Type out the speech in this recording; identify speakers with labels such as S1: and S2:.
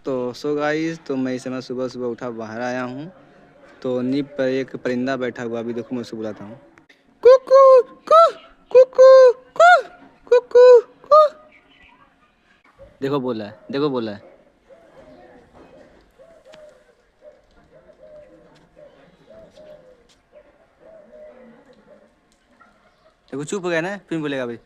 S1: तो so guys, तो मैं इस समय सुबह सुबह उठा, बाहर आया हूँ। तो नींव पर एक परिंदा बैठा हुआ, अभी देखो मैं उसको बुलाता हूँ। कुकू कू, कुकू कू, कुकू कू। देखो बोला है, देखो बोला है। देखो चुप हो गया ना, फिर बोलेगा भाई